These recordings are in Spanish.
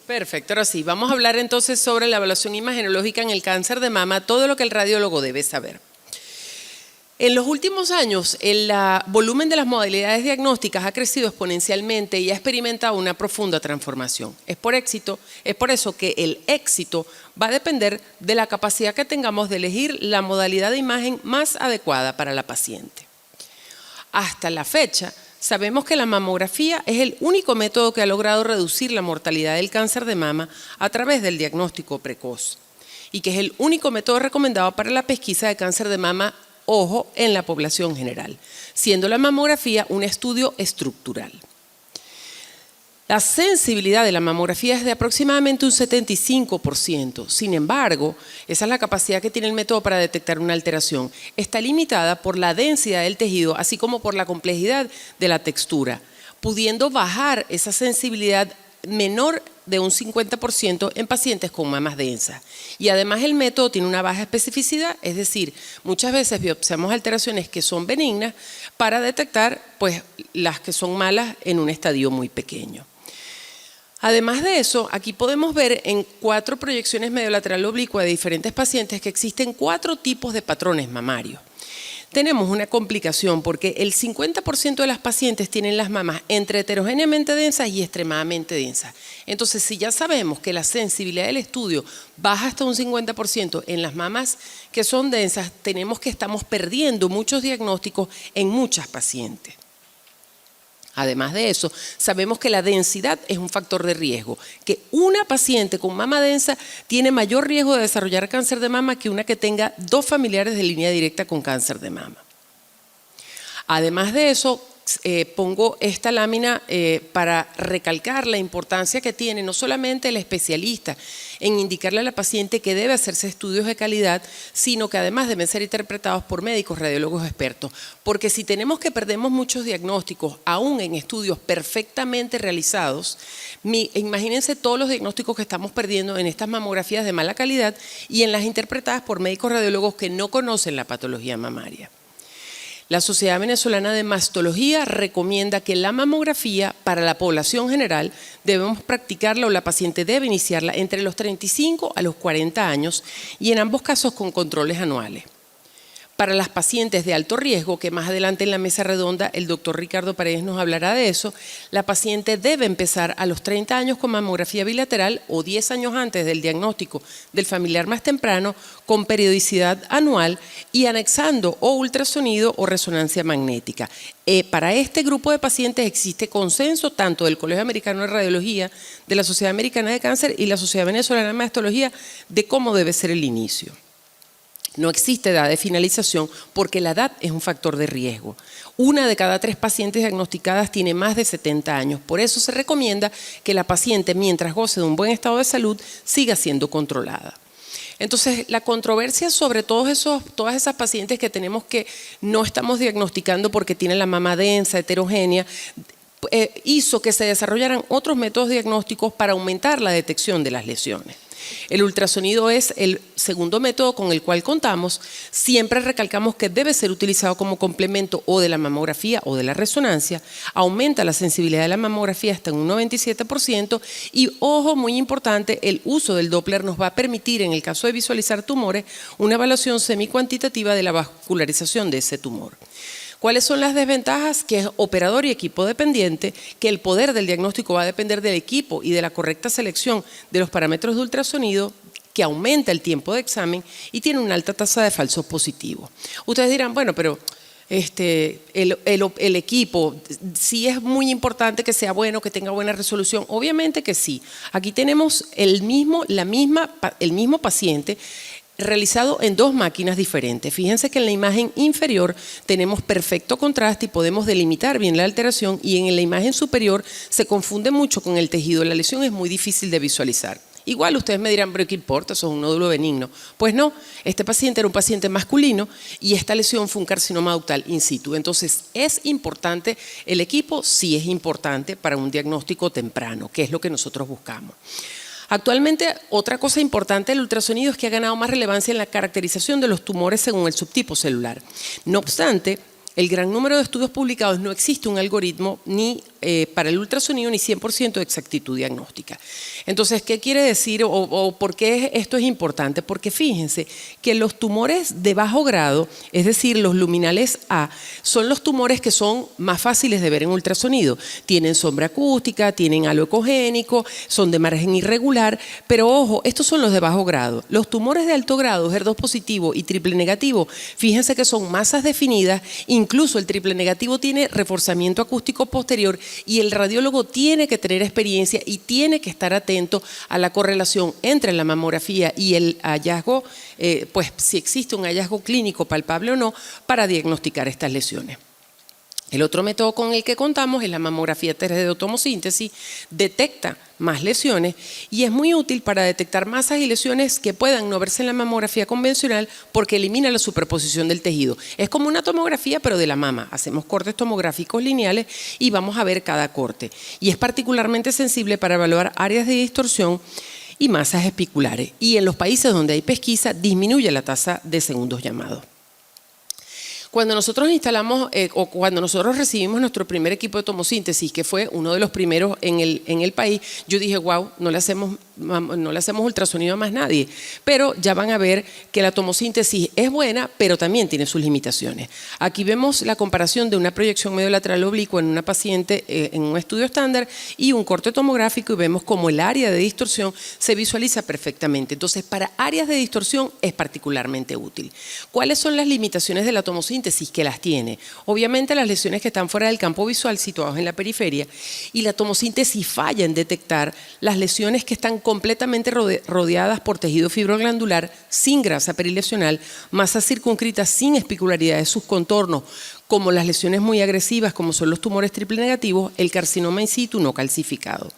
Perfecto, ahora sí, vamos a hablar entonces sobre la evaluación imagenológica en el cáncer de mama, todo lo que el radiólogo debe saber. En los últimos años, el volumen de las modalidades diagnósticas ha crecido exponencialmente y ha experimentado una profunda transformación. Es por eso que el éxito va a depender de la capacidad que tengamos de elegir la modalidad de imagen más adecuada para la paciente. Hasta la fecha, sabemos que la mamografía es el único método que ha logrado reducir la mortalidad del cáncer de mama a través del diagnóstico precoz y que es el único método recomendado para la pesquisa de cáncer de mama, ojo, en la población general, siendo la mamografía un estudio estructural. La sensibilidad de la mamografía es de aproximadamente un 75%. Sin embargo, esa es la capacidad que tiene el método para detectar una alteración. Está limitada por la densidad del tejido, así como por la complejidad de la textura, pudiendo bajar esa sensibilidad menor de un 50% en pacientes con mamas densas. Y además el método tiene una baja especificidad, es decir, muchas veces biopsiamos alteraciones que son benignas para detectar pues, las que son malas en un estadio muy pequeño. Además de eso, aquí podemos ver en 4 proyecciones mediolateral oblicua de diferentes pacientes que existen 4 tipos de patrones mamarios. Tenemos una complicación porque el 50% de las pacientes tienen las mamas entre heterogéneamente densas y extremadamente densas. Entonces, si ya sabemos que la sensibilidad del estudio baja hasta un 50% en las mamas que son densas, tenemos que estamos perdiendo muchos diagnósticos en muchas pacientes. Además de eso, sabemos que la densidad es un factor de riesgo, que una paciente con mama densa tiene mayor riesgo de desarrollar cáncer de mama que una que tenga 2 familiares de línea directa con cáncer de mama. Además de eso, pongo esta lámina para recalcar la importancia que tiene no solamente el especialista en indicarle a la paciente que debe hacerse estudios de calidad, sino que además deben ser interpretados por médicos, radiólogos expertos. Porque si tenemos que perdemos muchos diagnósticos, aún en estudios perfectamente realizados, imagínense todos los diagnósticos que estamos perdiendo en estas mamografías de mala calidad y en las interpretadas por médicos radiólogos que no conocen la patología mamaria. La Sociedad Venezolana de Mastología recomienda que la mamografía para la población general debemos practicarla o la paciente debe iniciarla entre los 35 a los 40 años y en ambos casos con controles anuales. Para las pacientes de alto riesgo, que más adelante en la mesa redonda el doctor Ricardo Paredes nos hablará de eso, la paciente debe empezar a los 30 años con mamografía bilateral o 10 años antes del diagnóstico del familiar más temprano con periodicidad anual y anexando o ultrasonido o resonancia magnética. Para este grupo de pacientes existe consenso tanto del Colegio Americano de Radiología, de la Sociedad Americana de Cáncer y la Sociedad Venezolana de Mastología de cómo debe ser el inicio. No existe edad de finalización porque la edad es un factor de riesgo. 1 de cada 3 pacientes diagnosticadas tiene más de 70 años. Por eso se recomienda que la paciente, mientras goce de un buen estado de salud, siga siendo controlada. Entonces, la controversia sobre todas esas pacientes que tenemos que no estamos diagnosticando porque tienen la mama densa, heterogénea, hizo que se desarrollaran otros métodos diagnósticos para aumentar la detección de las lesiones. El ultrasonido es el segundo método con el cual contamos. Siempre recalcamos que debe ser utilizado como complemento o de la mamografía o de la resonancia. Aumenta la sensibilidad de la mamografía hasta un 97% y, ojo, muy importante, el uso del Doppler nos va a permitir, en el caso de visualizar tumores, una evaluación semicuantitativa de la vascularización de ese tumor. ¿Cuáles son las desventajas? Que es operador y equipo dependiente, que el poder del diagnóstico va a depender del equipo y de la correcta selección de los parámetros de ultrasonido, que aumenta el tiempo de examen y tiene una alta tasa de falsos positivos. Ustedes dirán, bueno, pero el equipo, sí es muy importante que sea bueno, que tenga buena resolución. Obviamente que sí. Aquí tenemos el mismo paciente realizado en 2 máquinas diferentes. Fíjense que en la imagen inferior tenemos perfecto contraste y podemos delimitar bien la alteración, y en la imagen superior se confunde mucho con el tejido. La lesión es muy difícil de visualizar. Igual ustedes me dirán, pero ¿qué importa? Eso es un nódulo benigno. Pues no, este paciente era un paciente masculino y esta lesión fue un carcinoma ductal in situ. Entonces, ¿es importante el equipo? Sí, es importante para un diagnóstico temprano, que es lo que nosotros buscamos. Actualmente, otra cosa importante del ultrasonido es que ha ganado más relevancia en la caracterización de los tumores según el subtipo celular. No obstante, el gran número de estudios publicados, no existe un algoritmo ni para el ultrasonido ni 100% de exactitud diagnóstica. Entonces, ¿qué quiere decir o por qué esto es importante? Porque fíjense que los tumores de bajo grado, es decir, los luminales A, son los tumores que son más fáciles de ver en ultrasonido. Tienen sombra acústica, tienen halo ecogénico, son de margen irregular, pero ojo, estos son los de bajo grado. Los tumores de alto grado, HER2 positivo y triple negativo, fíjense que son masas definidas, incluso el triple negativo tiene reforzamiento acústico posterior y el radiólogo tiene que tener experiencia y tiene que estar atento a la correlación entre la mamografía y el hallazgo, pues si existe un hallazgo clínico palpable o no, para diagnosticar estas lesiones. El otro método con el que contamos es la mamografía 3D de tomosíntesis, detecta más lesiones y es muy útil para detectar masas y lesiones que puedan no verse en la mamografía convencional porque elimina la superposición del tejido. Es como una tomografía pero de la mama. Hacemos cortes tomográficos lineales y vamos a ver cada corte. Y es particularmente sensible para evaluar áreas de distorsión y masas espiculares. Y en los países donde hay pesquisa disminuye la tasa de segundos llamados. Cuando nosotros instalamos o cuando nosotros recibimos nuestro primer equipo de tomosíntesis, que fue uno de los primeros en el país, yo dije, wow, no le hacemos ultrasonido a más nadie. Pero ya van a ver que la tomosíntesis es buena, pero también tiene sus limitaciones. Aquí vemos la comparación de una proyección mediolateral oblicua en una paciente en un estudio estándar y un corte tomográfico y vemos cómo el área de distorsión se visualiza perfectamente. Entonces, para áreas de distorsión es particularmente útil. ¿Cuáles son las limitaciones de la tomosíntesis? Que las tiene. Obviamente las lesiones que están fuera del campo visual, situados en la periferia, y la tomosíntesis falla en detectar las lesiones que están completamente rodeadas por tejido fibroglandular, sin grasa perilesional, masas circunscritas sin espicularidad de sus contornos, como las lesiones muy agresivas, como son los tumores triple negativos, el carcinoma in situ no calcificado.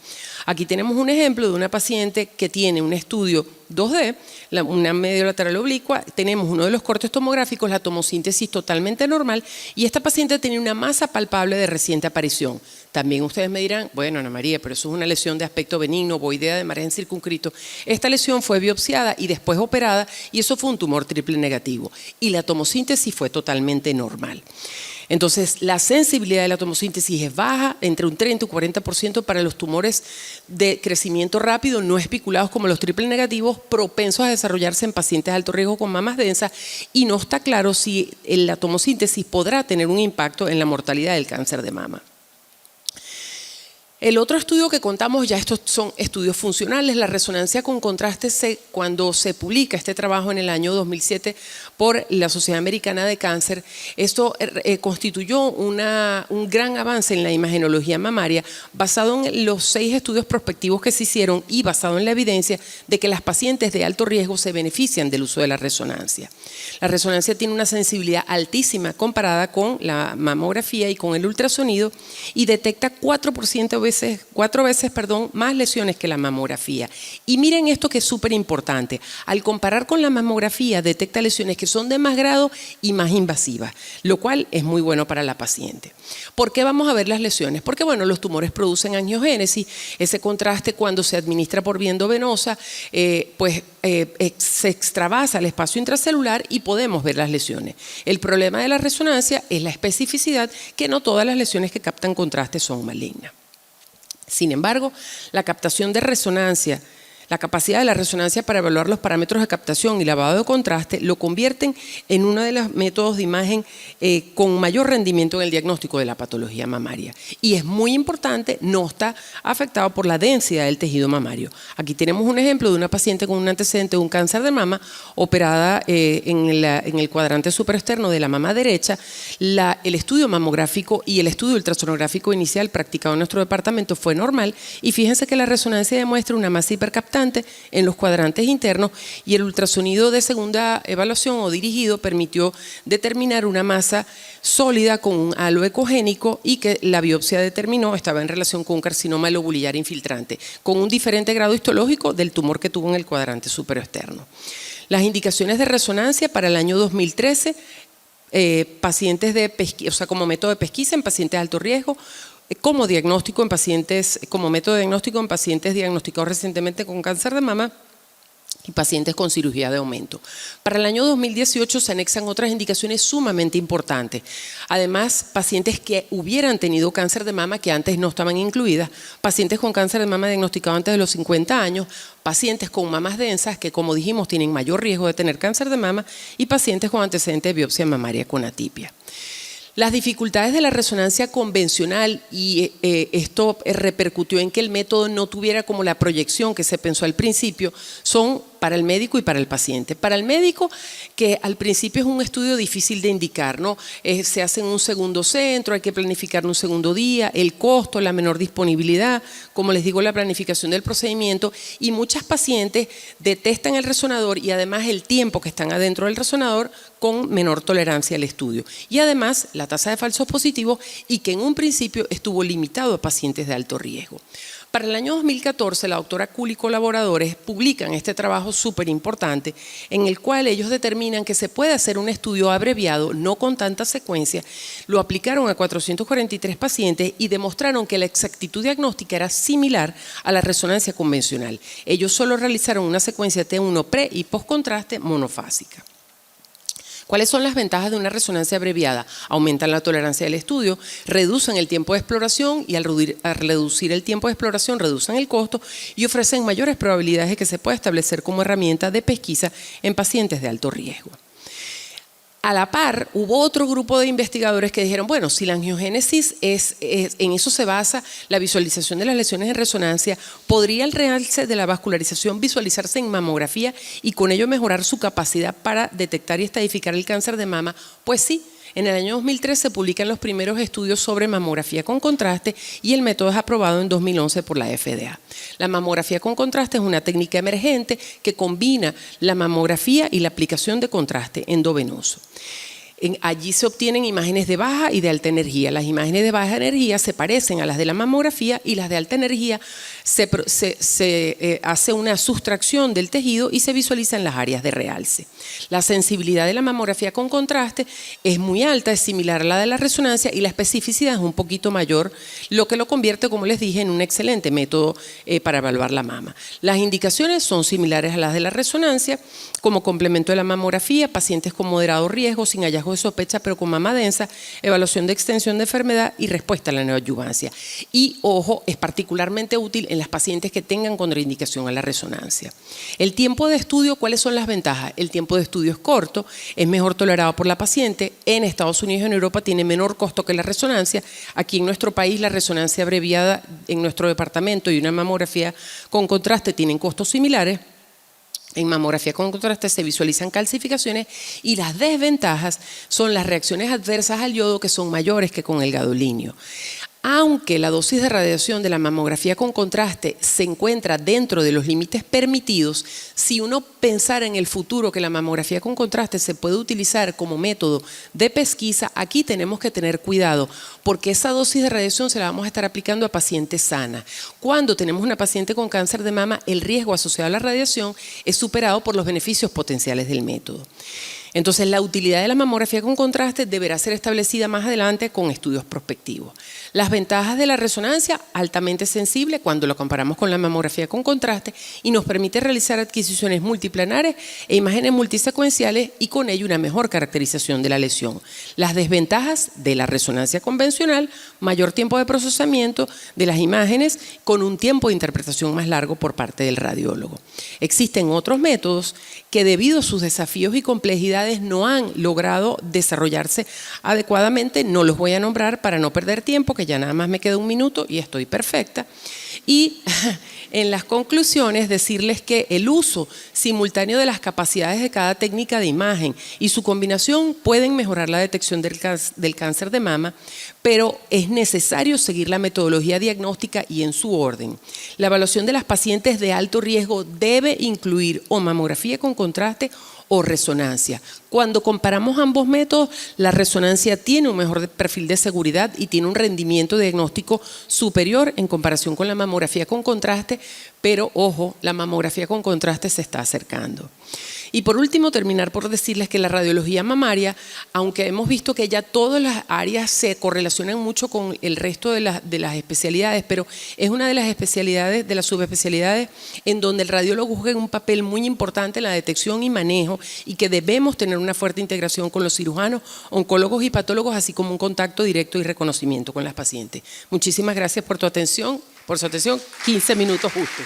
Aquí tenemos un ejemplo de una paciente que tiene un estudio 2D, una mediolateral oblicua, tenemos uno de los cortes tomográficos, la tomosíntesis totalmente normal, y esta paciente tenía una masa palpable de reciente aparición. También ustedes me dirán, bueno, Ana María, pero eso es una lesión de aspecto benigno, ovoidea de margen circunscrito. Esta lesión fue biopsiada y después operada, y eso fue un tumor triple negativo. Y la tomosíntesis fue totalmente normal. Entonces, la sensibilidad de la tomosíntesis es baja, entre un 30 y un 40% para los tumores de crecimiento rápido, no espiculados como los triple negativos, propensos a desarrollarse en pacientes de alto riesgo con mamas densas, y no está claro si la tomosíntesis podrá tener un impacto en la mortalidad del cáncer de mama. El otro estudio que contamos, ya estos son estudios funcionales, la resonancia con contraste, cuando se publica este trabajo en el año 2007 por la Sociedad Americana de Cáncer, esto constituyó un gran avance en la imagenología mamaria basado en los 6 estudios prospectivos que se hicieron y basado en la evidencia de que las pacientes de alto riesgo se benefician del uso de la resonancia. La resonancia tiene una sensibilidad altísima comparada con la mamografía y con el ultrasonido y detecta 4 veces más lesiones que la mamografía. Y miren esto que es súper importante. Al comparar con la mamografía, detecta lesiones que son de más grado y más invasivas, lo cual es muy bueno para la paciente. ¿Por qué vamos a ver las lesiones? Porque bueno, los tumores producen angiogénesis. Ese contraste cuando se administra por vía endovenosa, se extravasa el espacio intracelular y podemos ver las lesiones. El problema de la resonancia es la especificidad, que no todas las lesiones que captan contraste son malignas. Sin embargo, la captación de resonancia, la capacidad de la resonancia para evaluar los parámetros de captación y lavado de contraste lo convierten en uno de los métodos de imagen con mayor rendimiento en el diagnóstico de la patología mamaria. Y es muy importante, no está afectado por la densidad del tejido mamario. Aquí tenemos un ejemplo de una paciente con un antecedente de un cáncer de mama operada en el cuadrante superexterno de la mama derecha. El estudio mamográfico y el estudio ultrasonográfico inicial practicado en nuestro departamento fue normal y fíjense que la resonancia demuestra una masa hipercaptante en los cuadrantes internos y el ultrasonido de segunda evaluación o dirigido permitió determinar una masa sólida con un halo ecogénico y que la biopsia determinó estaba en relación con un carcinoma lobulillar infiltrante, con un diferente grado histológico del tumor que tuvo en el cuadrante superexterno. Las indicaciones de resonancia para el año 2013, pacientes de pesquisa, o sea, como método de pesquisa en pacientes de alto riesgo, como método de diagnóstico en pacientes diagnosticados recientemente con cáncer de mama, y pacientes con cirugía de aumento. Para el año 2018 se anexan otras indicaciones sumamente importantes. Además, pacientes que hubieran tenido cáncer de mama que antes no estaban incluidas, pacientes con cáncer de mama diagnosticado antes de los 50 años, pacientes con mamas densas que, como dijimos, tienen mayor riesgo de tener cáncer de mama y pacientes con antecedentes de biopsia mamaria con atipia. Las dificultades de la resonancia convencional, y esto repercutió en que el método no tuviera como la proyección que se pensó al principio, son para el médico y para el paciente. Para el médico, que al principio es un estudio difícil de indicar, ¿no? Se hace en un segundo centro, hay que planificar un segundo día, el costo, la menor disponibilidad, como les digo, la planificación del procedimiento, y muchas pacientes detestan el resonador y además el tiempo que están adentro del resonador con menor tolerancia al estudio. Y además la tasa de falsos positivos, y que en un principio estuvo limitado a pacientes de alto riesgo. Para el año 2014, la doctora Cool y colaboradores publican este trabajo súper importante en el cual ellos determinan que se puede hacer un estudio abreviado, no con tanta secuencia. Lo aplicaron a 443 pacientes y demostraron que la exactitud diagnóstica era similar a la resonancia convencional. Ellos solo realizaron una secuencia T1 pre y post contraste monofásica. ¿Cuáles son las ventajas de una resonancia abreviada? Aumentan la tolerancia del estudio, reducen el tiempo de exploración y al reducir el tiempo de exploración reducen el costo y ofrecen mayores probabilidades de que se pueda establecer como herramienta de pesquisa en pacientes de alto riesgo. A la par, hubo otro grupo de investigadores que dijeron, bueno, si la angiogénesis en eso se basa la visualización de las lesiones en resonancia, ¿podría el realce de la vascularización visualizarse en mamografía y con ello mejorar su capacidad para detectar y estadificar el cáncer de mama? Pues sí. En el año 2003 se publican los primeros estudios sobre mamografía con contraste y el método es aprobado en 2011 por la FDA. La mamografía con contraste es una técnica emergente que combina la mamografía y la aplicación de contraste endovenoso. Allí se obtienen imágenes de baja y de alta energía. Las imágenes de baja energía se parecen a las de la mamografía y las de alta energía se hace una sustracción del tejido y se visualizan las áreas de realce. La sensibilidad de la mamografía con contraste es muy alta, es similar a la de la resonancia y la especificidad es un poquito mayor, lo que lo convierte, como les dije, en un excelente método para evaluar la mama. Las indicaciones son similares a las de la resonancia, como complemento de la mamografía, pacientes con moderado riesgo, sin hallazgo de sospecha pero con mama densa, evaluación de extensión de enfermedad y respuesta a la neoadyuvancia. Y, ojo, es particularmente útil en las pacientes que tengan contraindicación a la resonancia. El tiempo de estudio, ¿cuáles son las ventajas? El tiempo de estudio es corto, es mejor tolerado por la paciente, en Estados Unidos y en Europa tiene menor costo que la resonancia, aquí en nuestro país la resonancia abreviada en nuestro departamento y una mamografía con contraste tienen costos similares. En mamografía con contraste se visualizan calcificaciones y las desventajas son las reacciones adversas al yodo que son mayores que con el gadolinio. Aunque la dosis de radiación de la mamografía con contraste se encuentra dentro de los límites permitidos, si uno pensara en el futuro que la mamografía con contraste se puede utilizar como método de pesquisa, aquí tenemos que tener cuidado porque esa dosis de radiación se la vamos a estar aplicando a pacientes sanas. Cuando tenemos una paciente con cáncer de mama, el riesgo asociado a la radiación es superado por los beneficios potenciales del método. Entonces, la utilidad de la mamografía con contraste deberá ser establecida más adelante con estudios prospectivos. Las ventajas de la resonancia, altamente sensible cuando lo comparamos con la mamografía con contraste y nos permite realizar adquisiciones multiplanares e imágenes multisecuenciales y con ello una mejor caracterización de la lesión. Las desventajas de la resonancia convencional, mayor tiempo de procesamiento de las imágenes con un tiempo de interpretación más largo por parte del radiólogo. Existen otros métodos que debido a sus desafíos y complejidades no han logrado desarrollarse adecuadamente, no los voy a nombrar para no perder tiempo, que ya nada más me queda un minuto y estoy perfecta. Y en las conclusiones decirles que el uso simultáneo de las capacidades de cada técnica de imagen y su combinación pueden mejorar la detección del cáncer de mama, pero es necesario seguir la metodología diagnóstica y en su orden. La evaluación de las pacientes de alto riesgo debe incluir o mamografía con contraste o resonancia. Cuando comparamos ambos métodos, la resonancia tiene un mejor perfil de seguridad y tiene un rendimiento diagnóstico superior en comparación con la mamografía con contraste, pero ojo, la mamografía con contraste se está acercando. Y por último, terminar por decirles que la radiología mamaria, aunque hemos visto que ya todas las áreas se correlacionan mucho con el resto de las especialidades, pero es una de las especialidades, de las subespecialidades, en donde el radiólogo juega un papel muy importante en la detección y manejo y que debemos tener una fuerte integración con los cirujanos, oncólogos y patólogos, así como un contacto directo y reconocimiento con las pacientes. Muchísimas gracias por tu atención, 15 minutos justos.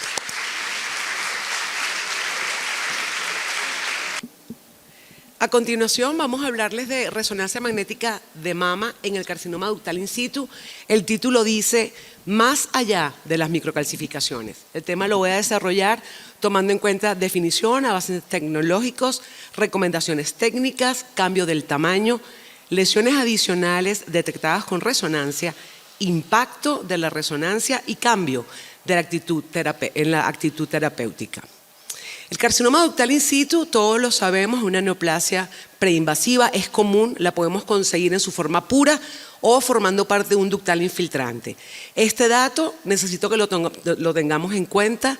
A continuación vamos a hablarles de resonancia magnética de mama en el carcinoma ductal in situ. El título dice, más allá de las microcalcificaciones. El tema lo voy a desarrollar tomando en cuenta definición, avances tecnológicos, recomendaciones técnicas, cambio del tamaño, lesiones adicionales detectadas con resonancia, impacto de la resonancia y cambio de la actitud terapéutica. El carcinoma ductal in situ, todos lo sabemos, es una neoplasia preinvasiva, es común, la podemos conseguir en su forma pura o formando parte de un ductal infiltrante. Este dato necesito que lo tengamos en cuenta.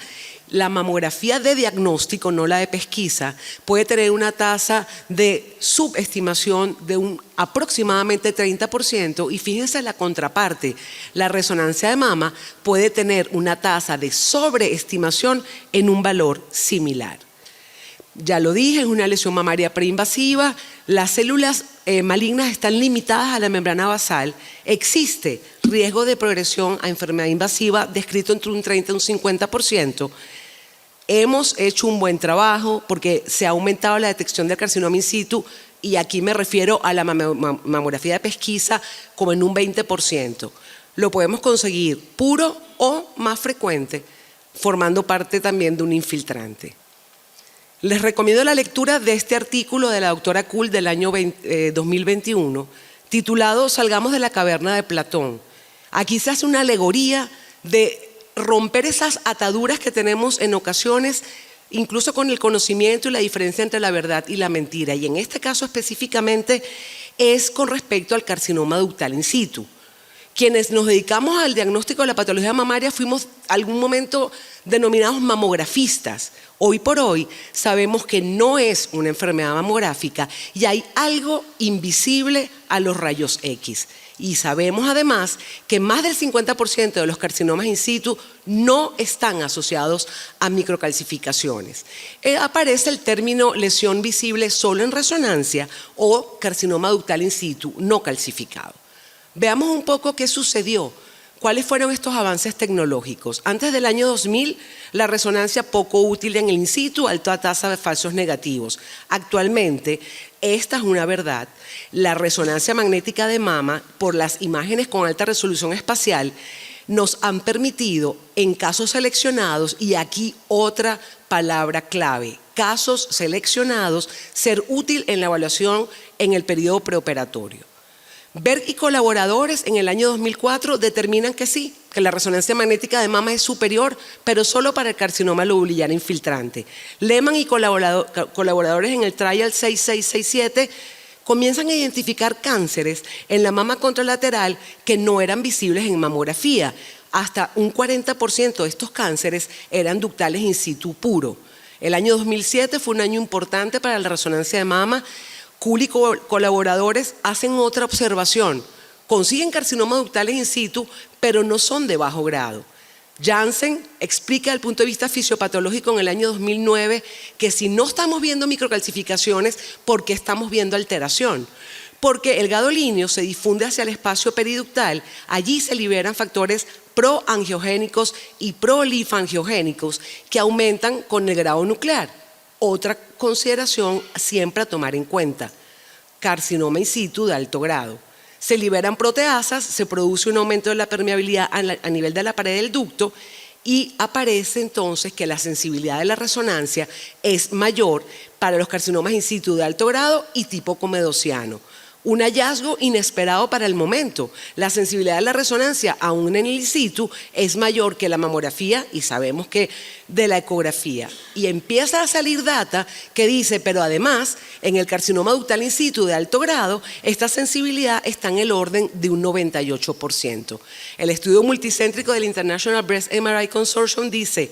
La mamografía de diagnóstico, no la de pesquisa, puede tener una tasa de subestimación de un aproximadamente 30% y fíjense la contraparte, la resonancia de mama puede tener una tasa de sobreestimación en un valor similar. Ya lo dije, es una lesión mamaria preinvasiva, las células malignas están limitadas a la membrana basal, existe riesgo de progresión a enfermedad invasiva descrito entre un 30 y un 50%. Hemos hecho un buen trabajo porque se ha aumentado la detección del carcinoma in situ y aquí me refiero a la mamografía de pesquisa como en un 20%. Lo podemos conseguir puro o más frecuente, formando parte también de un infiltrante. Les recomiendo la lectura de este artículo de la doctora Kuhl del año 2021, titulado Salgamos de la caverna de Platón. Aquí se hace una alegoría de romper esas ataduras que tenemos en ocasiones, incluso con el conocimiento y la diferencia entre la verdad y la mentira. Y en este caso específicamente es con respecto al carcinoma ductal in situ. Quienes nos dedicamos al diagnóstico de la patología mamaria fuimos algún momento denominados mamografistas. Hoy por hoy sabemos que no es una enfermedad mamográfica y hay algo invisible a los rayos X. Y sabemos además que más del 50% de los carcinomas in situ no están asociados a microcalcificaciones. Aparece el término lesión visible solo en resonancia o carcinoma ductal in situ no calcificado. Veamos un poco qué sucedió, cuáles fueron estos avances tecnológicos. Antes del año 2000, la resonancia poco útil en el in situ, alta tasa de falsos negativos. Actualmente, esta es una verdad. La resonancia magnética de mama, por las imágenes con alta resolución espacial, nos han permitido, en casos seleccionados, y aquí otra palabra clave, casos seleccionados, ser útil en la evaluación en el periodo preoperatorio. Berg y colaboradores en el año 2004 determinan que sí, que la resonancia magnética de mama es superior, pero solo para el carcinoma lobular infiltrante. Lehmann y colaboradores en el trial 6667 comienzan a identificar cánceres en la mama contralateral que no eran visibles en mamografía. Hasta un 40% de estos cánceres eran ductales in situ puro. El año 2007 fue un año importante para la resonancia de mama. Kuhl y colaboradores hacen otra observación. Consiguen carcinoma ductales in situ, pero no son de bajo grado. Janssen explica desde el punto de vista fisiopatológico en el año 2009 que si no estamos viendo microcalcificaciones, ¿por qué estamos viendo alteración? Porque el gadolíneo se difunde hacia el espacio periductal, allí se liberan factores proangiogénicos y prolinfangiogénicos que aumentan con el grado nuclear. Otra consideración siempre a tomar en cuenta, carcinoma in situ de alto grado. Se liberan proteasas, se produce un aumento de la permeabilidad a nivel de la pared del ducto y aparece entonces que la sensibilidad de la resonancia es mayor para los carcinomas in situ de alto grado y tipo comedociano. Un hallazgo inesperado para el momento. La sensibilidad de la resonancia, aún en el in situ, es mayor que la mamografía y sabemos que de la ecografía. Y empieza a salir data que dice, pero además, en el carcinoma ductal in situ de alto grado, esta sensibilidad está en el orden de un 98%. El estudio multicéntrico del International Breast MRI Consortium dice,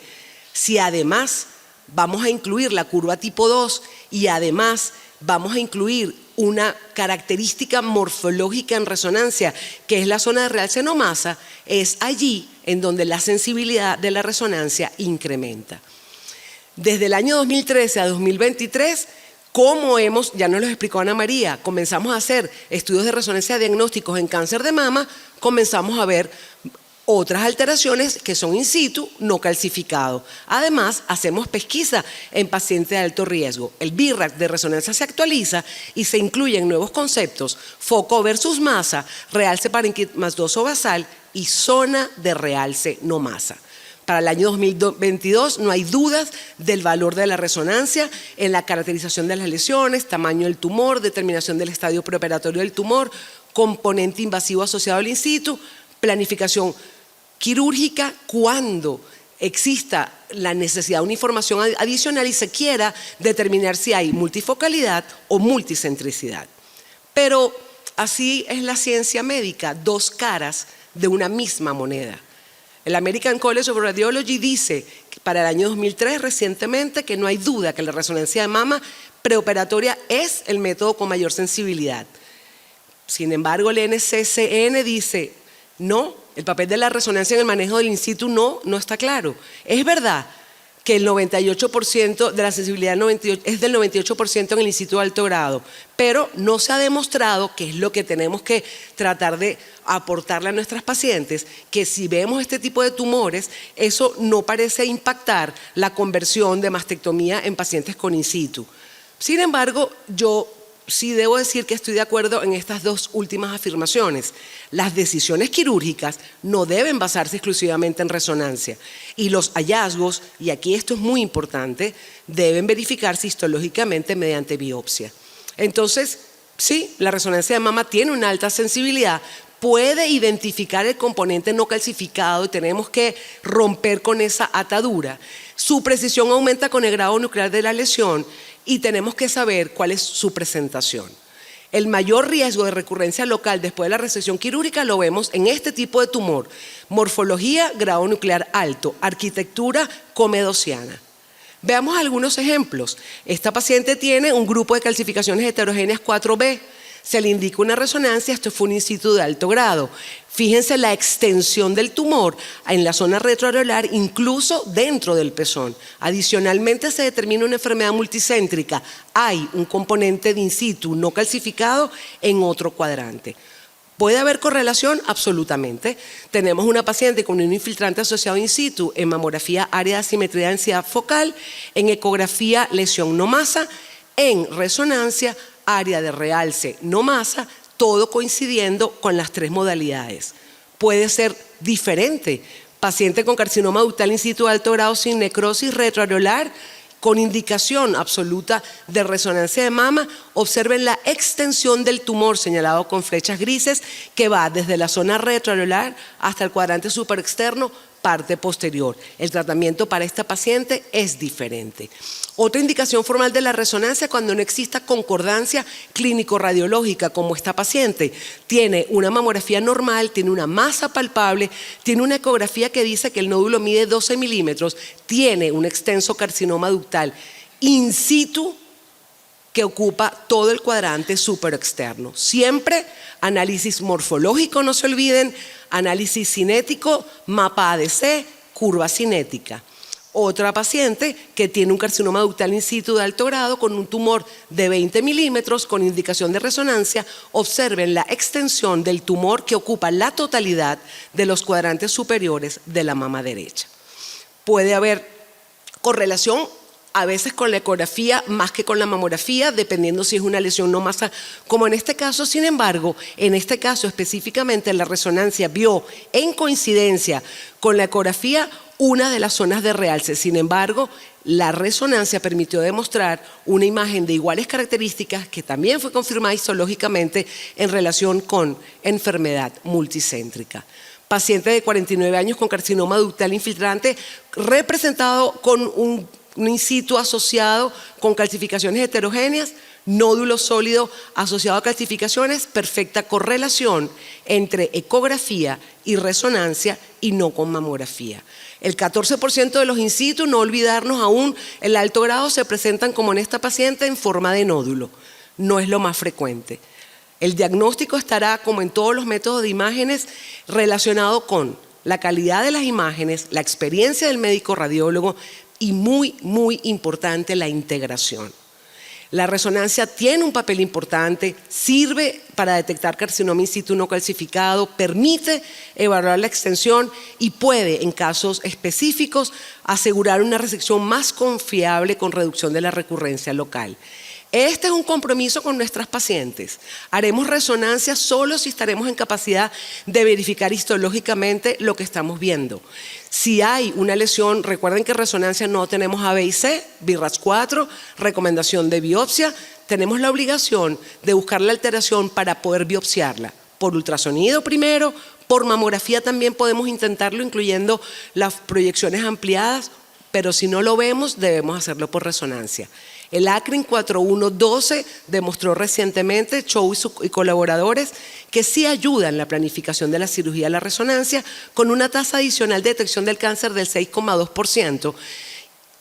si además vamos a incluir la curva tipo 2 y además vamos a incluir una característica morfológica en resonancia, que es la zona de realce no masa, es allí en donde la sensibilidad de la resonancia incrementa. Desde el año 2013 a 2023, ya nos lo explicó Ana María, comenzamos a hacer estudios de resonancia diagnósticos en cáncer de mama, comenzamos a ver otras alteraciones que son in situ, no calcificado. Además, hacemos pesquisa en pacientes de alto riesgo. El BIRAC de resonancia se actualiza y se incluyen nuevos conceptos: foco versus masa, realce parenquimatoso basal y zona de realce no masa. Para el año 2022 no hay dudas del valor de la resonancia en la caracterización de las lesiones, tamaño del tumor, determinación del estadio preoperatorio del tumor, componente invasivo asociado al in situ, planificación quirúrgica cuando exista la necesidad de una información adicional y se quiera determinar si hay multifocalidad o multicentricidad. Pero así es la ciencia médica, dos caras de una misma moneda. El American College of Radiology dice para el año 2003 recientemente que no hay duda que la resonancia de mama preoperatoria es el método con mayor sensibilidad. Sin embargo, el NCCN dice no, el papel de la resonancia en el manejo del in situ no está claro. Es verdad que el 98% de la sensibilidad es del 98% en el in situ de alto grado, pero no se ha demostrado, que es lo que tenemos que tratar de aportarle a nuestras pacientes, que si vemos este tipo de tumores, eso no parece impactar la conversión de mastectomía en pacientes con in situ. Sin embargo, yo sí debo decir que estoy de acuerdo en estas dos últimas afirmaciones. Las decisiones quirúrgicas no deben basarse exclusivamente en resonancia y los hallazgos, y aquí esto es muy importante, deben verificarse histológicamente mediante biopsia. Entonces, sí, la resonancia de mama tiene una alta sensibilidad, puede identificar el componente no calcificado y tenemos que romper con esa atadura. Su precisión aumenta con el grado nuclear de la lesión y tenemos que saber cuál es su presentación. El mayor riesgo de recurrencia local después de la resección quirúrgica lo vemos en este tipo de tumor: morfología, grado nuclear alto, arquitectura comedociana. Veamos algunos ejemplos. Esta paciente tiene un grupo de calcificaciones heterogéneas 4B. Se le indica una resonancia, esto fue un in situ de alto grado. Fíjense la extensión del tumor en la zona retroareolar, incluso dentro del pezón. Adicionalmente se determina una enfermedad multicéntrica. Hay un componente de in situ no calcificado en otro cuadrante. ¿Puede haber correlación? Absolutamente. Tenemos una paciente con un infiltrante asociado in situ en mamografía área de asimetría de densidad focal, en ecografía lesión no masa, en resonancia área de realce no masa, todo coincidiendo con las tres modalidades. Puede ser diferente. Paciente con carcinoma ductal in situ de alto grado sin necrosis retroareolar, con indicación absoluta de resonancia de mama, observen la extensión del tumor señalado con flechas grises que va desde la zona retroareolar hasta el cuadrante superexterno, parte posterior. El tratamiento para esta paciente es diferente. Otra indicación formal de la resonancia cuando no exista concordancia clínico-radiológica, como esta paciente. Tiene una mamografía normal, tiene una masa palpable, tiene una ecografía que dice que el nódulo mide 12 milímetros, tiene un extenso carcinoma ductal in situ que ocupa todo el cuadrante superexterno. Siempre análisis morfológico, no se olviden, análisis cinético, mapa ADC, curva cinética. Otra paciente que tiene un carcinoma ductal in situ de alto grado con un tumor de 20 milímetros con indicación de resonancia, observen la extensión del tumor que ocupa la totalidad de los cuadrantes superiores de la mama derecha. Puede haber correlación a veces con la ecografía más que con la mamografía, dependiendo si es una lesión no masa, como en este caso. Sin embargo, en este caso específicamente la resonancia vio en coincidencia con la ecografía una de las zonas de realce. Sin embargo, la resonancia permitió demostrar una imagen de iguales características que también fue confirmada histológicamente en relación con enfermedad multicéntrica. Paciente de 49 años con carcinoma ductal infiltrante representado con un in situ asociado con calcificaciones heterogéneas, nódulo sólido asociado a calcificaciones, perfecta correlación entre ecografía y resonancia y no con mamografía. El 14% de los in situ, no olvidarnos aún, el alto grado se presentan como en esta paciente en forma de nódulo. No es lo más frecuente. El diagnóstico estará, como en todos los métodos de imágenes, relacionado con la calidad de las imágenes, la experiencia del médico radiólogo y muy, muy importante, la integración. La resonancia tiene un papel importante, sirve para detectar carcinoma in situ no calcificado, permite evaluar la extensión y puede, en casos específicos, asegurar una resección más confiable con reducción de la recurrencia local. Este es un compromiso con nuestras pacientes. Haremos resonancia solo si estaremos en capacidad de verificar histológicamente lo que estamos viendo. Si hay una lesión, recuerden que en resonancia no tenemos A, B y C, BRAF 4, recomendación de biopsia, tenemos la obligación de buscar la alteración para poder biopsiarla. Por ultrasonido primero, por mamografía también podemos intentarlo, incluyendo las proyecciones ampliadas, pero si no lo vemos, debemos hacerlo por resonancia. El ACRIN 4112 demostró recientemente, Chow y colaboradores, que sí ayuda en la planificación de la cirugía de la resonancia con una tasa adicional de detección del cáncer del 6,2%,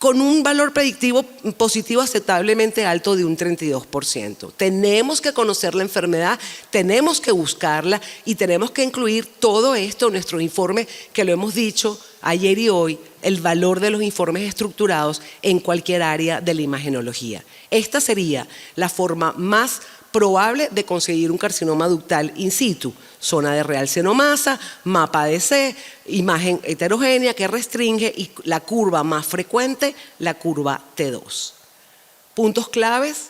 con un valor predictivo positivo aceptablemente alto de un 32%. Tenemos que conocer la enfermedad, tenemos que buscarla y tenemos que incluir todo esto en nuestro informe, que lo hemos dicho ayer y hoy, el valor de los informes estructurados en cualquier área de la imagenología. Esta sería la forma más probable de conseguir un carcinoma ductal in situ, zona de realcenomasa, mapa DC, imagen heterogénea que restringe y la curva más frecuente, la curva T2. Puntos claves,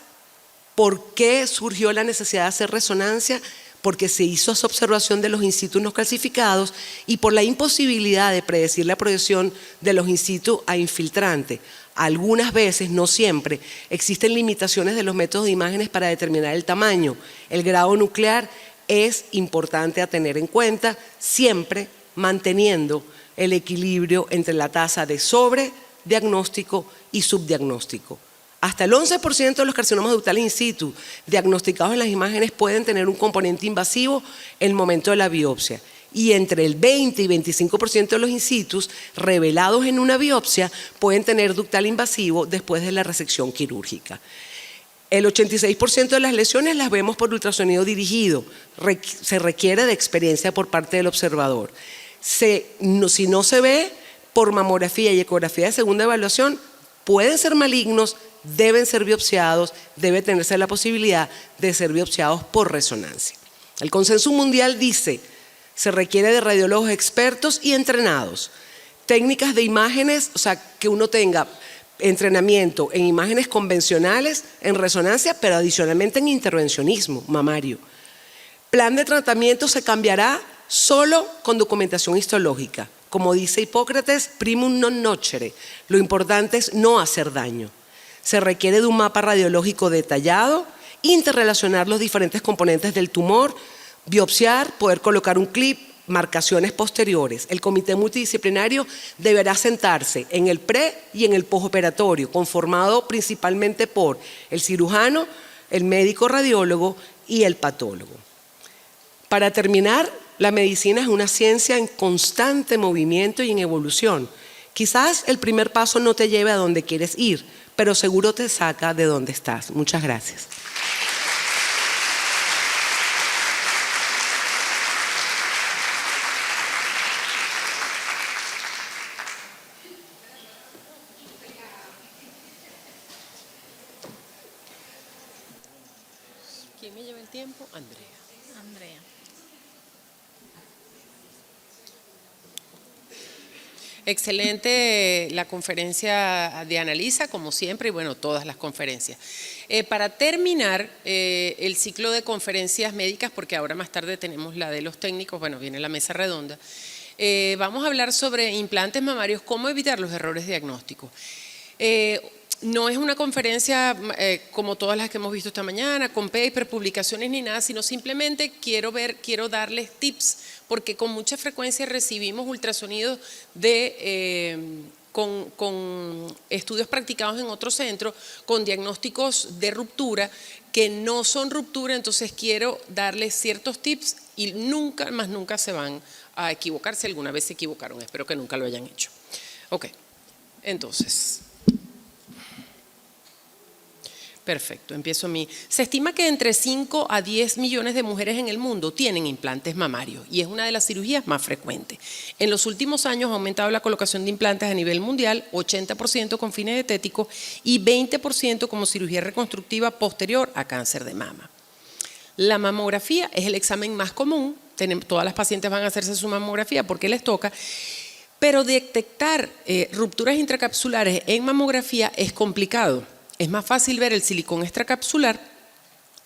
¿por qué surgió la necesidad de hacer resonancia? Porque se hizo esa observación de los in situ no calcificados y por la imposibilidad de predecir la progresión de los in situ a infiltrante. Algunas veces, no siempre, existen limitaciones de los métodos de imágenes para determinar el tamaño. El grado nuclear es importante a tener en cuenta, siempre manteniendo el equilibrio entre la tasa de sobrediagnóstico y subdiagnóstico. Hasta el 11% de los carcinomas ductales in situ diagnosticados en las imágenes pueden tener un componente invasivo en el momento de la biopsia. Y entre el 20 y 25% de los in situ revelados en una biopsia pueden tener ductal invasivo después de la resección quirúrgica. El 86% de las lesiones las vemos por ultrasonido dirigido. Se requiere de experiencia por parte del observador. Si no se ve por mamografía y ecografía de segunda evaluación, pueden ser malignos, deben ser biopsiados, debe tenerse la posibilidad de ser biopsiados por resonancia. El consenso mundial dice, se requiere de radiólogos expertos y entrenados. Técnicas de imágenes, o sea, que uno tenga entrenamiento en imágenes convencionales, en resonancia, pero adicionalmente en intervencionismo mamario. Plan de tratamiento se cambiará solo con documentación histológica. Como dice Hipócrates, primum non nocere, lo importante es no hacer daño. Se requiere de un mapa radiológico detallado, interrelacionar los diferentes componentes del tumor, biopsiar, poder colocar un clip, marcaciones posteriores. El comité multidisciplinario deberá sentarse en el pre y en el postoperatorio, conformado principalmente por el cirujano, el médico radiólogo y el patólogo. Para terminar, la medicina es una ciencia en constante movimiento y en evolución. Quizás el primer paso no te lleve a donde quieres ir, pero seguro te saca de donde estás. Muchas gracias. ¿Quién me lleva el tiempo? Andrea. Excelente la conferencia de Analisa, como siempre, y bueno, todas las conferencias. Para terminar el ciclo de conferencias médicas, porque ahora más tarde tenemos la de los técnicos, bueno, viene la mesa redonda, vamos a hablar sobre implantes mamarios, cómo evitar los errores diagnósticos. No es una conferencia como todas las que hemos visto esta mañana, con paper, publicaciones ni nada, sino simplemente quiero darles tips, porque con mucha frecuencia recibimos ultrasonidos con estudios practicados en otro centro, con diagnósticos de ruptura que no son ruptura, entonces quiero darles ciertos tips y nunca más nunca se van a equivocar, si alguna vez se equivocaron, espero que nunca lo hayan hecho. Ok, entonces, perfecto, empiezo mi... Se estima que entre 5 a 10 millones de mujeres en el mundo tienen implantes mamarios y es una de las cirugías más frecuentes. En los últimos años ha aumentado la colocación de implantes a nivel mundial, 80% con fines estéticos y 20% como cirugía reconstructiva posterior a cáncer de mama. La mamografía es el examen más común, todas las pacientes van a hacerse su mamografía porque les toca, pero detectar rupturas intracapsulares en mamografía es complicado. Es más fácil ver el silicón extracapsular.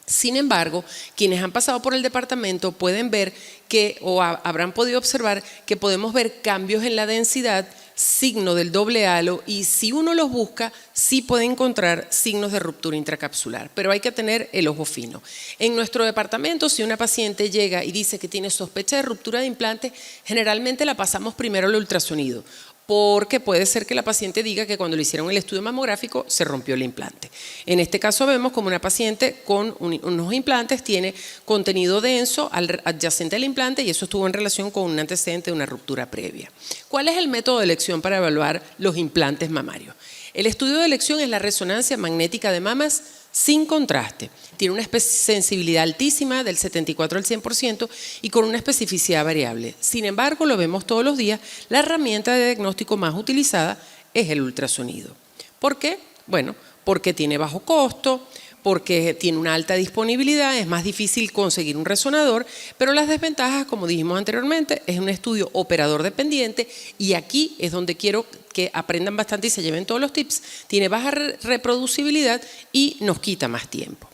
Sin embargo, quienes han pasado por el departamento pueden ver que, o habrán podido observar que podemos ver cambios en la densidad, signo del doble halo, y si uno los busca, sí puede encontrar signos de ruptura intracapsular, pero hay que tener el ojo fino. En nuestro departamento, si una paciente llega y dice que tiene sospecha de ruptura de implante, generalmente la pasamos primero al ultrasonido, porque puede ser que la paciente diga que cuando le hicieron el estudio mamográfico se rompió el implante. En este caso vemos como una paciente con unos implantes tiene contenido denso adyacente al implante y eso estuvo en relación con un antecedente de una ruptura previa. ¿Cuál es el método de elección para evaluar los implantes mamarios? El estudio de elección es la resonancia magnética de mamas sin contraste. Tiene una sensibilidad altísima del 74 al 100% y con una especificidad variable. Sin embargo, lo vemos todos los días, la herramienta de diagnóstico más utilizada es el ultrasonido. ¿Por qué? Bueno, porque tiene bajo costo, porque tiene una alta disponibilidad, es más difícil conseguir un resonador, pero las desventajas, como dijimos anteriormente, es un estudio operador dependiente y aquí es donde quiero que aprendan bastante y se lleven todos los tips. Tiene baja reproducibilidad y nos quita más tiempo.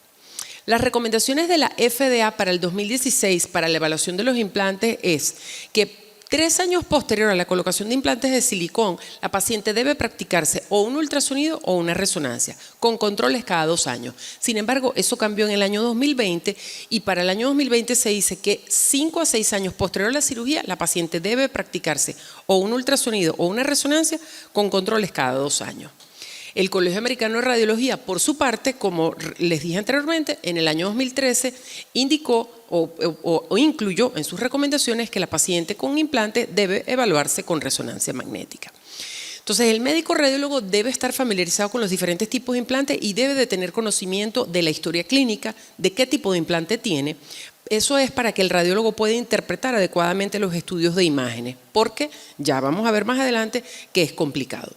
Las recomendaciones de la FDA para el 2016 para la evaluación de los implantes es que 3 años posterior a la colocación de implantes de silicón, la paciente debe practicarse o un ultrasonido o una resonancia, con controles cada 2 años. Sin embargo, eso cambió en el año 2020 y para el año 2020 se dice que 5 a 6 años posterior a la cirugía, la paciente debe practicarse o un ultrasonido o una resonancia con controles cada 2 años. El Colegio Americano de Radiología, por su parte, como les dije anteriormente, en el año 2013 indicó o incluyó en sus recomendaciones que la paciente con implante debe evaluarse con resonancia magnética. Entonces, el médico radiólogo debe estar familiarizado con los diferentes tipos de implantes y debe de tener conocimiento de la historia clínica, de qué tipo de implante tiene. Eso es para que el radiólogo pueda interpretar adecuadamente los estudios de imágenes, porque ya vamos a ver más adelante que es complicado.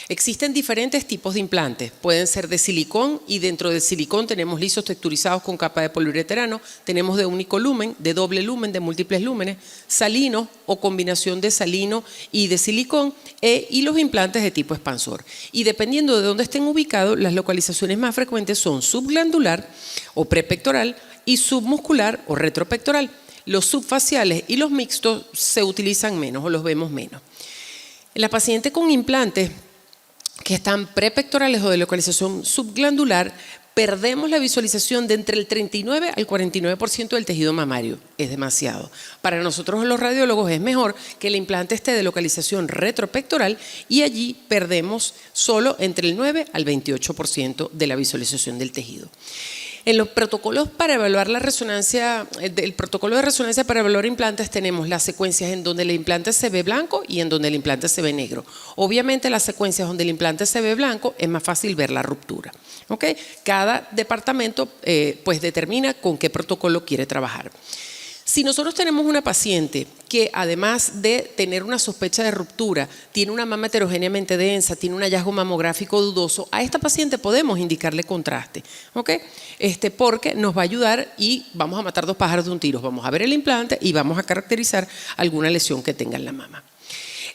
Existen diferentes tipos de implantes, pueden ser de silicón y dentro del silicón tenemos lisos texturizados con capa de poliuretano, tenemos de único lumen, de doble lumen, de múltiples lúmenes, salinos o combinación de salino y de silicón y los implantes de tipo expansor. Y dependiendo de dónde estén ubicados, las localizaciones más frecuentes son subglandular o prepectoral y submuscular o retropectoral. Los subfaciales y los mixtos se utilizan menos o los vemos menos. En la paciente con implantes que están prepectorales o de localización subglandular, perdemos la visualización de entre el 39 al 49% del tejido mamario. Es demasiado. Para nosotros los radiólogos es mejor que el implante esté de localización retropectoral y allí perdemos solo entre el 9 al 28% de la visualización del tejido. En los protocolos para evaluar la resonancia, el protocolo de resonancia para evaluar implantes tenemos las secuencias en donde el implante se ve blanco y en donde el implante se ve negro. Obviamente las secuencias donde el implante se ve blanco es más fácil ver la ruptura. ¿Okay? Cada departamento pues determina con qué protocolo quiere trabajar. Si nosotros tenemos una paciente que además de tener una sospecha de ruptura, tiene una mama heterogéneamente densa, tiene un hallazgo mamográfico dudoso, a esta paciente podemos indicarle contraste, ¿ok? Porque nos va a ayudar y vamos a matar 2 pájaros de un tiro. Vamos a ver el implante y vamos a caracterizar alguna lesión que tenga en la mama.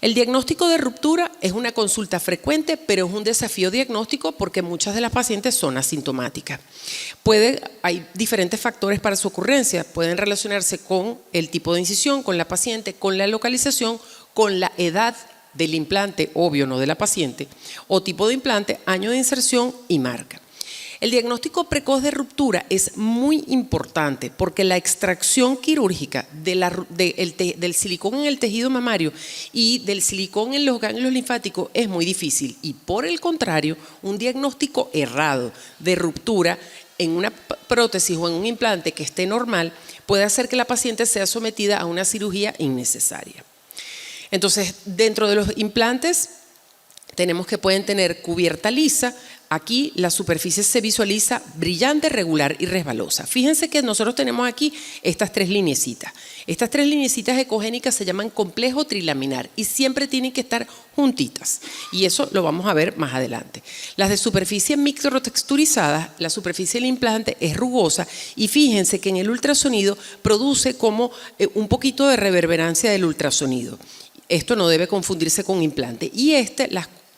El diagnóstico de ruptura es una consulta frecuente, pero es un desafío diagnóstico porque muchas de las pacientes son asintomáticas. Hay diferentes factores para su ocurrencia, pueden relacionarse con el tipo de incisión, con la paciente, con la localización, con la edad del implante, obvio no de la paciente, o tipo de implante, año de inserción y marca. El diagnóstico precoz de ruptura es muy importante porque la extracción quirúrgica del silicón en el tejido mamario y del silicón en los ganglios linfáticos es muy difícil y por el contrario, un diagnóstico errado de ruptura en una prótesis o en un implante que esté normal puede hacer que la paciente sea sometida a una cirugía innecesaria. Entonces, dentro de los implantes tenemos que pueden tener cubierta lisa. Aquí la superficie se visualiza brillante, regular y resbalosa. Fíjense que nosotros tenemos aquí estas tres lineecitas. Estas tres lineecitas ecogénicas se llaman complejo trilaminar y siempre tienen que estar juntitas. Y eso lo vamos a ver más adelante. Las de superficie microtexturizadas, la superficie del implante es rugosa y fíjense que en el ultrasonido produce como un poquito de reverberancia del ultrasonido. Esto no debe confundirse con implante. Y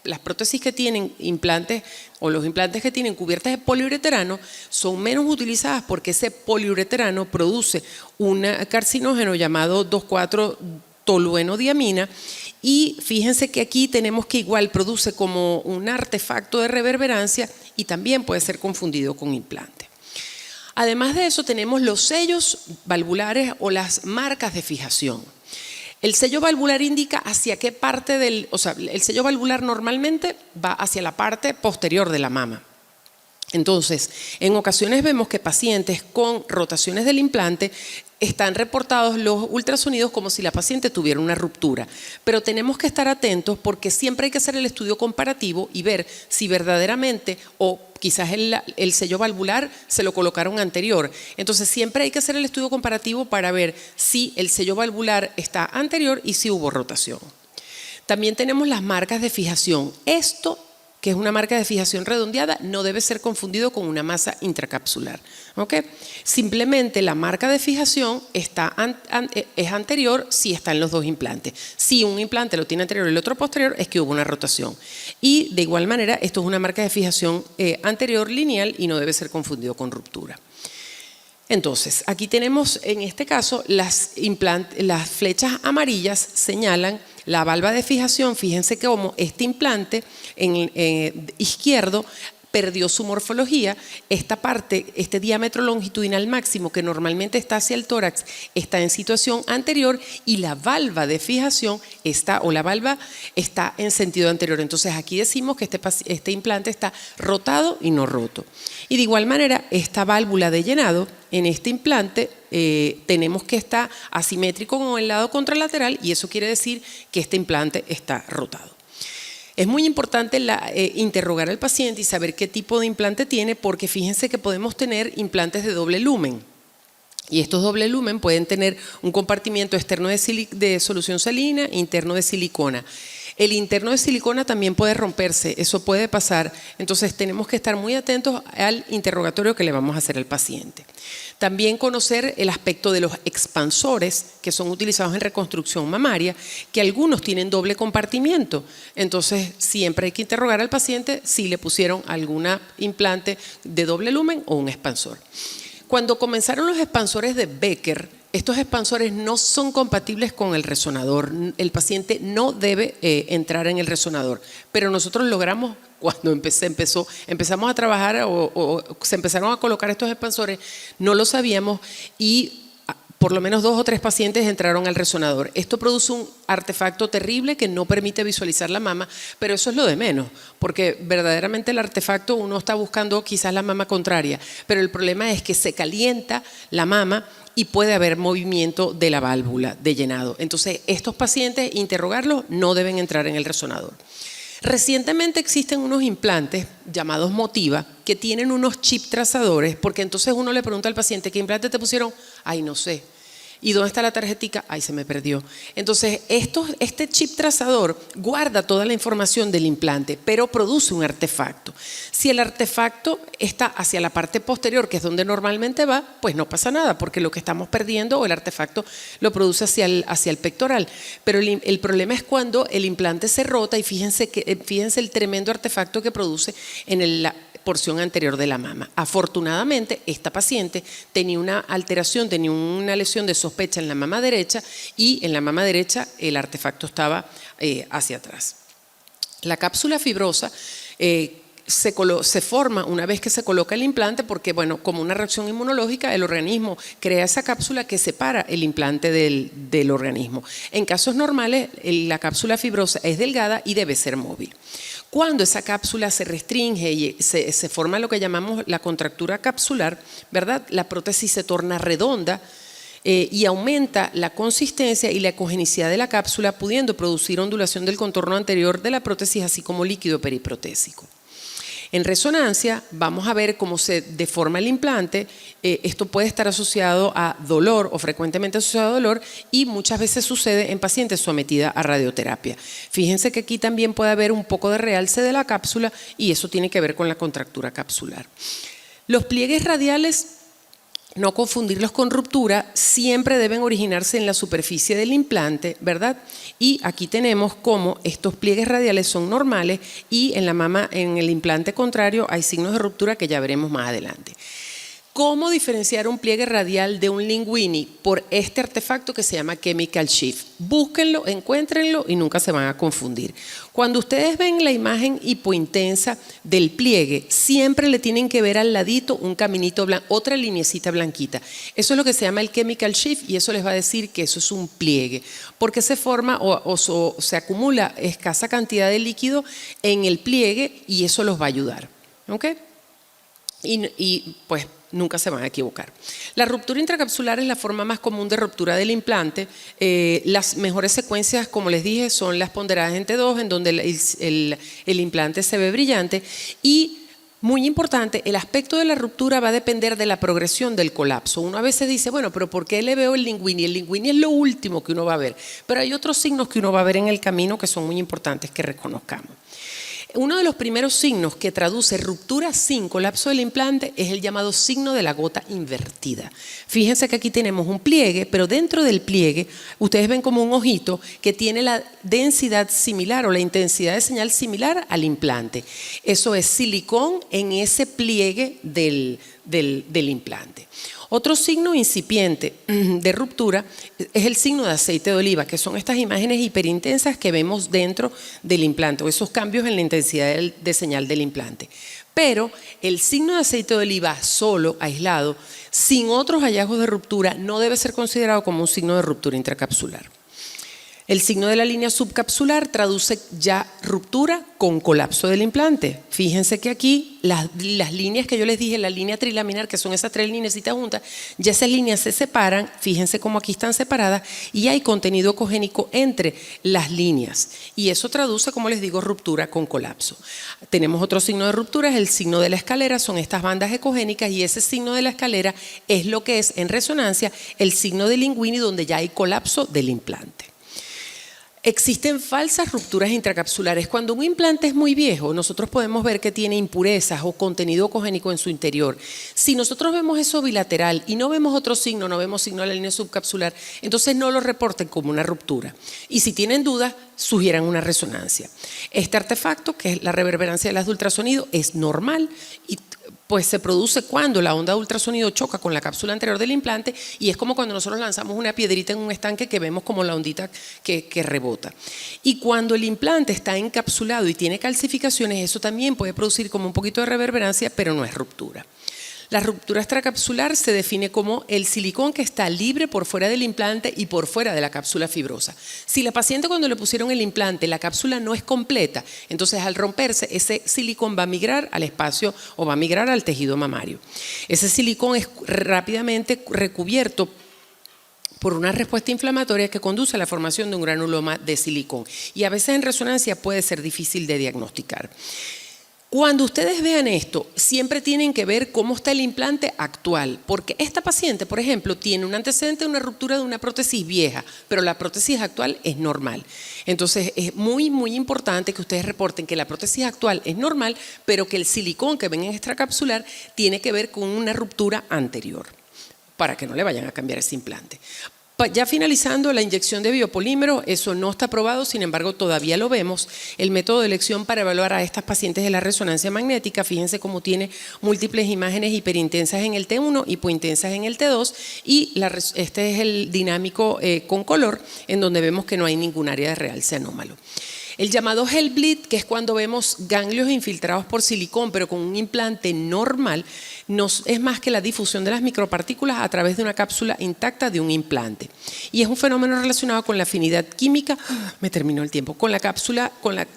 las prótesis que tienen implantes o los implantes que tienen cubiertas de poliureterano son menos utilizadas porque ese poliureterano produce un carcinógeno llamado 2,4-toluenodiamina y fíjense que aquí tenemos que igual produce como un artefacto de reverberancia y también puede ser confundido con implante. Además de eso tenemos los sellos valvulares o las marcas de fijación. El sello valvular indica hacia qué parte el sello valvular normalmente va hacia la parte posterior de la mama. Entonces, en ocasiones vemos que pacientes con rotaciones del implante están reportados los ultrasonidos como si la paciente tuviera una ruptura. Pero tenemos que estar atentos porque siempre hay que hacer el estudio comparativo y ver si verdaderamente o quizás el sello valvular se lo colocaron anterior. Entonces siempre hay que hacer el estudio comparativo para ver si el sello valvular está anterior y si hubo rotación. También tenemos las marcas de fijación. Esto, que es una marca de fijación redondeada, no debe ser confundido con una masa intracapsular. ¿Okay? Simplemente la marca de fijación es anterior si están los dos implantes. Si un implante lo tiene anterior y el otro posterior, es que hubo una rotación. Y de igual manera, esto es una marca de fijación anterior lineal y no debe ser confundido con ruptura. Entonces, aquí tenemos en este caso las flechas amarillas señalan la valva de fijación. Fíjense que como este implante izquierdo perdió su morfología, esta parte, este diámetro longitudinal máximo que normalmente está hacia el tórax, está en situación anterior y la valva de fijación está en sentido anterior. Entonces aquí decimos que este implante está rotado y no roto. Y de igual manera, esta válvula de llenado en este implante tenemos que estar asimétrico con el lado contralateral y eso quiere decir que este implante está rotado. Es muy importante interrogar al paciente y saber qué tipo de implante tiene porque fíjense que podemos tener implantes de doble lumen. Y estos doble lumen pueden tener un compartimiento externo de solución salina e interno de silicona. El interno de silicona también puede romperse, eso puede pasar. Entonces tenemos que estar muy atentos al interrogatorio que le vamos a hacer al paciente. También conocer el aspecto de los expansores que son utilizados en reconstrucción mamaria, que algunos tienen doble compartimiento. Entonces siempre hay que interrogar al paciente si le pusieron algún implante de doble lumen o un expansor. Cuando comenzaron los expansores de Becker, estos expansores no son compatibles con el resonador. El paciente no debe entrar en el resonador. Pero nosotros logramos, cuando empezamos a trabajar o se empezaron a colocar estos expansores, no lo sabíamos y por lo menos 2 o 3 pacientes entraron al resonador. Esto produce un artefacto terrible que no permite visualizar la mama, pero eso es lo de menos, porque verdaderamente el artefacto uno está buscando quizás la mama contraria, pero el problema es que se calienta la mama y puede haber movimiento de la válvula de llenado. Entonces, estos pacientes, interrogarlos, no deben entrar en el resonador. Recientemente existen unos implantes llamados Motiva que tienen unos chip trazadores, porque entonces uno le pregunta al paciente, ¿qué implante te pusieron? Ay, no sé. ¿Y dónde está la tarjetica? Ay, se me perdió. Entonces, este chip trazador guarda toda la información del implante, pero produce un artefacto. Si el artefacto está hacia la parte posterior, que es donde normalmente va, pues no pasa nada, porque lo que estamos perdiendo o el artefacto lo produce hacia el pectoral. Pero el problema es cuando el implante se rota y fíjense el tremendo artefacto que produce en la porción anterior de la mama. Afortunadamente, esta paciente tenía una alteración, tenía una lesión de sospecha en la mama derecha y en la mama derecha el artefacto estaba hacia atrás. La cápsula fibrosa se forma una vez que se coloca el implante porque, bueno, como una reacción inmunológica, el organismo crea esa cápsula que separa el implante del organismo. En casos normales, la cápsula fibrosa es delgada y debe ser móvil. Cuando esa cápsula se restringe y se forma lo que llamamos la contractura capsular, ¿verdad? La prótesis se torna redonda, y aumenta la consistencia y la ecogenicidad de la cápsula, pudiendo producir ondulación del contorno anterior de la prótesis, así como líquido periprotésico. En resonancia vamos a ver cómo se deforma el implante. Esto puede estar asociado a dolor o frecuentemente asociado a dolor y muchas veces sucede en pacientes sometidos a radioterapia. Fíjense que aquí también puede haber un poco de realce de la cápsula y eso tiene que ver con la contractura capsular. Los pliegues radiales, no confundirlos con ruptura, siempre deben originarse en la superficie del implante, ¿verdad? Y aquí tenemos cómo estos pliegues radiales son normales y en la mama, en el implante contrario, hay signos de ruptura que ya veremos más adelante. ¿Cómo diferenciar un pliegue radial de un linguini? Por este artefacto que se llama Chemical Shift. Búsquenlo, encuéntrenlo y nunca se van a confundir. Cuando ustedes ven la imagen hipointensa del pliegue, siempre le tienen que ver al ladito un caminito blanco, otra linecita blanquita. Eso es lo que se llama el Chemical Shift y eso les va a decir que eso es un pliegue, porque se forma o se acumula escasa cantidad de líquido en el pliegue y eso los va a ayudar. ¿Ok? Y pues nunca se van a equivocar. La ruptura intracapsular es la forma más común de ruptura del implante. Las mejores secuencias, como les dije, son las ponderadas en T2, en donde el implante se ve brillante. Y, muy importante, el aspecto de la ruptura va a depender de la progresión del colapso. Uno a veces dice, bueno, pero ¿por qué le veo el linguini? El linguini es lo último que uno va a ver. Pero hay otros signos que uno va a ver en el camino que son muy importantes que reconozcamos. Uno de los primeros signos que traduce ruptura sin colapso del implante es el llamado signo de la gota invertida. Fíjense que aquí tenemos un pliegue, pero dentro del pliegue ustedes ven como un ojito que tiene la densidad similar o la intensidad de señal similar al implante. Eso es silicón en ese pliegue del implante. Otro signo incipiente de ruptura es el signo de aceite de oliva, que son estas imágenes hiperintensas que vemos dentro del implante, o esos cambios en la intensidad de señal del implante. Pero el signo de aceite de oliva solo, aislado, sin otros hallazgos de ruptura, no debe ser considerado como un signo de ruptura intracapsular. El signo de la línea subcapsular traduce ya ruptura con colapso del implante. Fíjense que aquí las líneas que yo les dije, la línea trilaminar, que son esas tres lineecitas juntas, ya esas líneas se separan, fíjense cómo aquí están separadas y hay contenido ecogénico entre las líneas. Y eso traduce, como les digo, ruptura con colapso. Tenemos otro signo de ruptura, es el signo de la escalera, son estas bandas ecogénicas y ese signo de la escalera es lo que es en resonancia el signo de linguini donde ya hay colapso del implante. Existen falsas rupturas intracapsulares. Cuando un implante es muy viejo, nosotros podemos ver que tiene impurezas o contenido ecogénico en su interior. Si nosotros vemos eso bilateral y no vemos otro signo, no vemos signo de la línea subcapsular, entonces no lo reporten como una ruptura. Y si tienen dudas, sugieran una resonancia. Este artefacto, que es la reverberancia de las de ultrasonido, es normal y pues se produce cuando la onda de ultrasonido choca con la cápsula anterior del implante y es como cuando nosotros lanzamos una piedrita en un estanque que vemos como la ondita que rebota. Y cuando el implante está encapsulado y tiene calcificaciones, eso también puede producir como un poquito de reverberancia, pero no es ruptura. La ruptura extracapsular se define como el silicón que está libre por fuera del implante y por fuera de la cápsula fibrosa. Si la paciente cuando le pusieron el implante, la cápsula no es completa, entonces al romperse ese silicón va a migrar al espacio o va a migrar al tejido mamario. Ese silicón es rápidamente recubierto por una respuesta inflamatoria que conduce a la formación de un granuloma de silicón y a veces en resonancia puede ser difícil de diagnosticar. Cuando ustedes vean esto, siempre tienen que ver cómo está el implante actual, porque esta paciente, por ejemplo, tiene un antecedente de una ruptura de una prótesis vieja, pero la prótesis actual es normal. Entonces, es muy, muy importante que ustedes reporten que la prótesis actual es normal, pero que el silicón que ven en extracapsular tiene que ver con una ruptura anterior, para que no le vayan a cambiar ese implante. Ya finalizando la inyección de biopolímero, eso no está aprobado, sin embargo todavía lo vemos. El método de elección para evaluar a estas pacientes de la resonancia magnética, fíjense cómo tiene múltiples imágenes hiperintensas en el T1, hipointensas en el T2 y este es el dinámico con color en donde vemos que no hay ningún área de realce anómalo. El llamado Hellbleed, que es cuando vemos ganglios infiltrados por silicón, pero con un implante normal, es más que la difusión de las micropartículas a través de una cápsula intacta de un implante. Y es un fenómeno relacionado con la afinidad química, me terminó el tiempo, con la cápsula, con la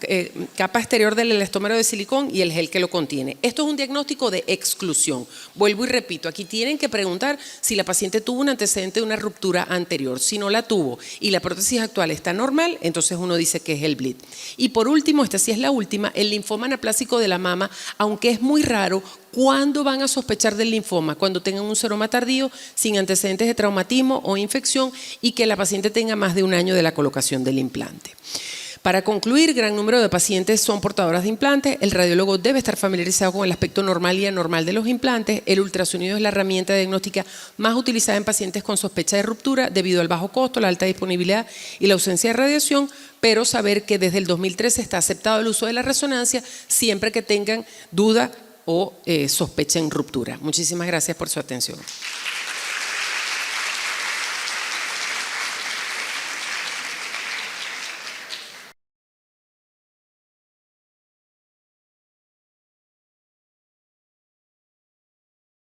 capa exterior del elastómero de silicón y el gel que lo contiene. Esto es un diagnóstico de exclusión. Vuelvo y repito, aquí tienen que preguntar si la paciente tuvo un antecedente de una ruptura anterior. Si no la tuvo y la prótesis actual está normal, entonces uno dice que es Hellbleed. Y por último, esta sí es la última, el linfoma anaplásico de la mama, aunque es muy raro. ¿Cuándo van a sospechar del linfoma? Cuando tengan un seroma tardío, sin antecedentes de traumatismo o infección y que la paciente tenga más de un año de la colocación del implante. Para concluir, gran número de pacientes son portadoras de implantes. El radiólogo debe estar familiarizado con el aspecto normal y anormal de los implantes. El ultrasonido es la herramienta diagnóstica más utilizada en pacientes con sospecha de ruptura debido al bajo costo, la alta disponibilidad y la ausencia de radiación, pero saber que desde el 2013 está aceptado el uso de la resonancia siempre que tengan duda o sospechen ruptura. Muchísimas gracias por su atención.